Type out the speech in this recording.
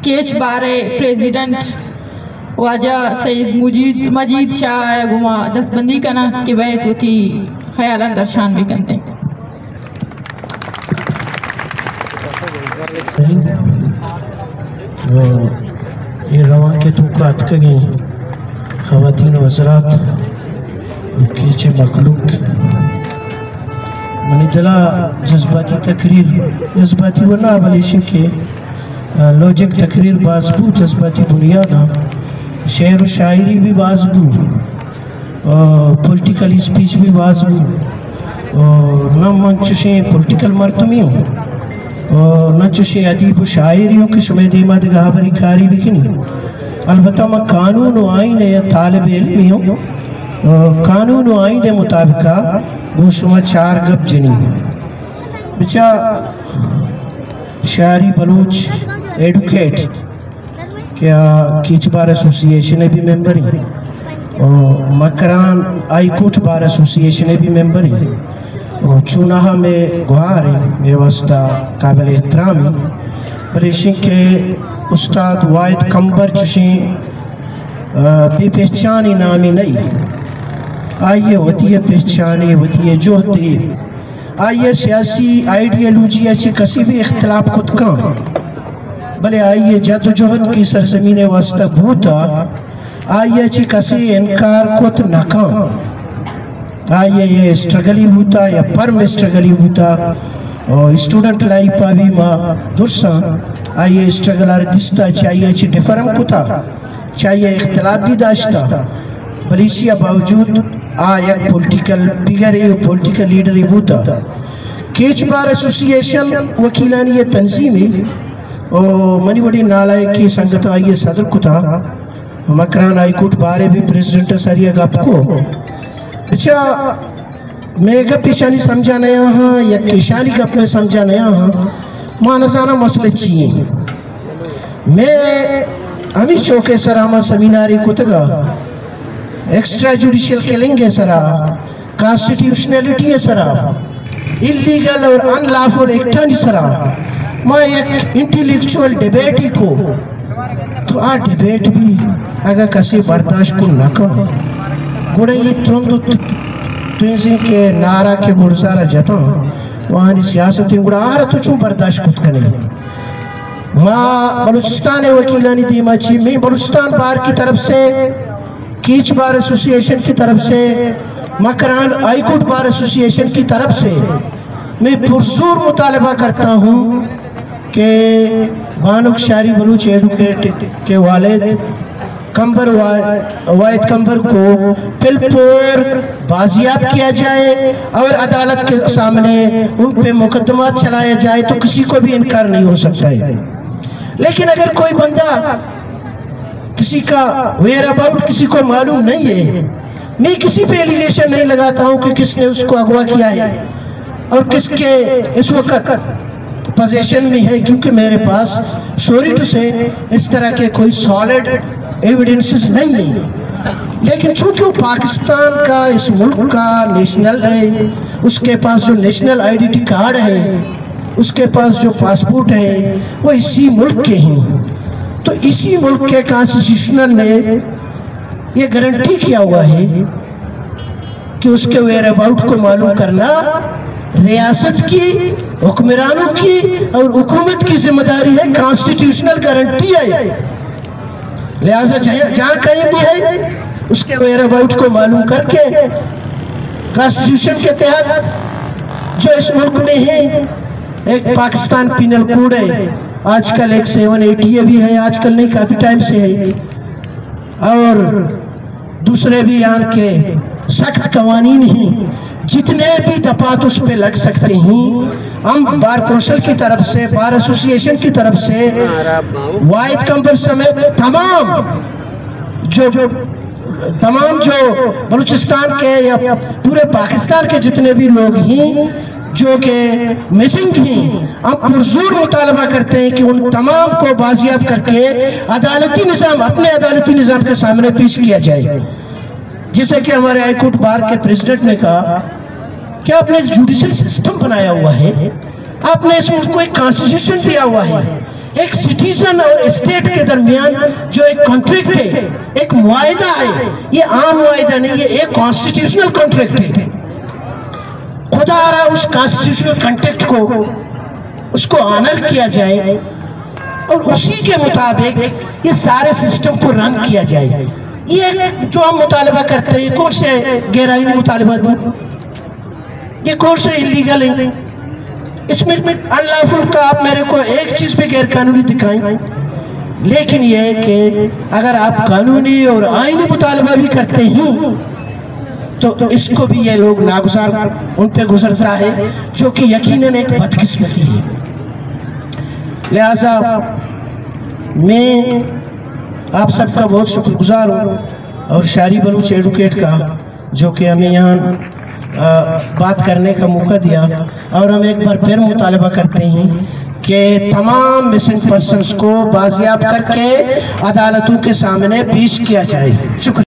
केच बारे प्रेसिडेंट वाजा सईद मजीद शाह गुमा दस्तबंदी कना कि बैत होती ख्यालन दर्शान भी करते ये रवां के तुकात कगी ख़वातीन वज़रात कीचे मखलूक मनी दिला जज्बाती तकरीर जज्बाती वना बलिशी के लॉजिक तकरीर बाजबू जज्बाती बुनियाद शेर व शायरी भी बाजबू पॉलिटिकल स्पीच भी बाजबू न मंचुशे पॉलिटिकल मर्तमियों न चुशे अदीब व शायरियों के शुमेद इमाद गहाबरी कारी बिकनी अलबत्ता मैं कानून व आइन या तालिब इल्मियों कानून व आइन मुताबिका वो शुमा 4 गप जनी बिचा शायरी बलूच एडुकेट क्या कीच बार एसोसिएशन भी मेंबर ही और मकरान हाईकोर्ट बार एसोसिएशन भी मेंबर ही और चुनाहा में गुहार हैं वास्ता काबिल एहतरामी बरेशिं के उस्ताद वाहिद कंबर चुशी भी पहचानी नामी नहीं आइए होती है पहचाने होती है जोहते आइए सियासी आइडियोलॉजी अच्छी कसी भी इख्तलाफ खुद का भले आइए जद्दोजहद की सरजमीन वास्ता भूता आइए अच्छी कसी इनकार खुद नाकाम आइए ये स्ट्रगल ही होता या परम स्ट्रगल ही होता और स्टूडेंट लाइफ पर भी माँ दुर्सा आइए स्ट्रगल आर दिस्ता चाहिए अच्छी डिफरम कुता चाहिए इख्तलाफ भी दाश्ता बलिशिया बावजूद एक पॉलिटिकल फिगर है पॉलिटिकल लीडर ही होता केच बार एसोसिएशन वकीलानी ये तंजीम है और मनी बड़ी नालायक की संगत आइए सदर कुता मकरान हाईकोर्ट बारे भी प्रेसिडेंट सरिया गप को अच्छा मैं गप पेशानी समझा नया हाँ या केशानी गप में समझा नया हाँ मानसाना मसले चाहिए मैं अमी चौके सरामा सेमिनारी कुतगा एक्स्ट्रा जुडिशियल किलिंग है सरा कॉन्स्टिट्यूशनलिटी है सरा इलीगल और अनलॉफुल एक्ट सरा मैं एक इंटेलेक्चुअल डिबेट ही को तो आ डिबेट भी अगर कसी बर्दाश्त को न कर गुड़े ये तुम के नारा के गुड़सारा जता वहाँ सियासत गुड़ा आ रहा तो चूँ बर्दाश्त खुद कने माँ बलूचिस्तान वकीलानी दी माची मैं बलूचिस्तान बार की तरफ से कीच बार एसोसिएशन की तरफ से मकरान हाईकोर्ट बार एसोसिएशन की तरफ से मैं पुरजोर मुतालबा करता हूँ कि बानुक शारी बलूच एडुकेट के वालिद कंबर वाहिद कंबर को फिलपोर बाजियाब किया जाए और अदालत के सामने उन पे मुकदमा चलाया जाए तो किसी को भी इनकार नहीं हो सकता है। लेकिन अगर कोई बंदा किसी का वेयर अबाउट किसी को मालूम नहीं है, मैं किसी पे एलिगेशन नहीं लगाता हूँ कि किसने उसको अगवा किया है और किसके इस वक्त पोजीशन में है, क्योंकि मेरे पास सॉरी टू से इस तरह के कोई सॉलिड एविडेंसेस नहीं है। लेकिन चूंकि वो पाकिस्तान का इस मुल्क का नेशनल है, उसके पास जो नेशनल आइडेंटिटी कार्ड है, उसके पास जो पासपोर्ट है वो इसी मुल्क के हैं, तो इसी मुल्क के कॉन्स्टिट्यूशनल ने ये गारंटी किया हुआ है कि उसके वेयर अबाउट को मालूम करना रियासत की, हुक्मरानों की और हुकूमत की जिम्मेदारी है, कॉन्स्टिट्यूशनल गारंटी है। लिहाजा जहाँ कहीं भी है उसके वेयर अबाउट को मालूम करके कॉन्स्टिट्यूशन के तहत जो इस मुल्क में है, एक पाकिस्तान पीनल कोड है, आजकल एक 780 भी है, आजकल नहीं काफ़ी टाइम से है, और दूसरे भी यहाँ के सख्त कवानीन हैं, जितने भी दफात उस पर लग सकते हैं। हम बार कौंसिल की तरफ से, बार एसोसिएशन की तरफ से, वाहिद कंबर समेत तमाम जो बलूचिस्तान के या पूरे पाकिस्तान के जितने भी लोग हैं जो कि मिसिंग हैं, हम पुरजोर मुतालबा करते हैं कि उन तमाम को बाजियाब करके अदालती निज़ाम, अपने अदालती निज़ाम के सामने पेश किया जाए। जैसे कि हमारे हाईकोर्ट बार के प्रेसिडेंट ने कहा कि आपने एक जुडिशियल सिस्टम बनाया हुआ है, आपने इस मुल्क को एक कॉन्स्टिट्यूशन दिया हुआ है, ایک سٹیزن اور اسٹیٹ کے درمیان جو ایک کانٹریکٹ ہے، ایک معاہدہ ہے، یہ عام معاہدہ نہیں، یہ ایک کانسٹیٹیوشنل کانٹریکٹ ہے۔ خدا رہا اس کانسٹیٹیوشنل کانٹریکٹ کو اس کو آنر کیا جائے اور اسی کے مطابق یہ سارے سسٹم کو رن کیا جائے۔ یہ جو ہم مطالبہ کرتے ہیں، کون سے غیر آئینی مطالبات ہیں، یہ کون سے انلیگل ہیں؟ اس میں انلافل کا آپ میرے کو ایک چیز پہ غیر قانونی دکھائیں، لیکن یہ ہے کہ اگر آپ قانونی اور آئینی مطالبہ بھی کرتے ہیں تو اس کو بھی یہ لوگ ناگزار ان پہ گزرتا ہے، جو کہ یقیناً ایک بدقسمتی ہے۔ لہٰذا میں آپ سب کا بہت شکر گزار ہوں، اور شاعری بلوچ ایڈوکیٹ کا جو کہ ہمیں یہاں بات کرنے کا موقع دیا، اور ہم ایک بار پھر مطالبہ کرتے ہیں کہ تمام مسنگ پرسنز کو بازیاب کر کے عدالتوں کے سامنے پیش کیا جائے۔ شکریہ۔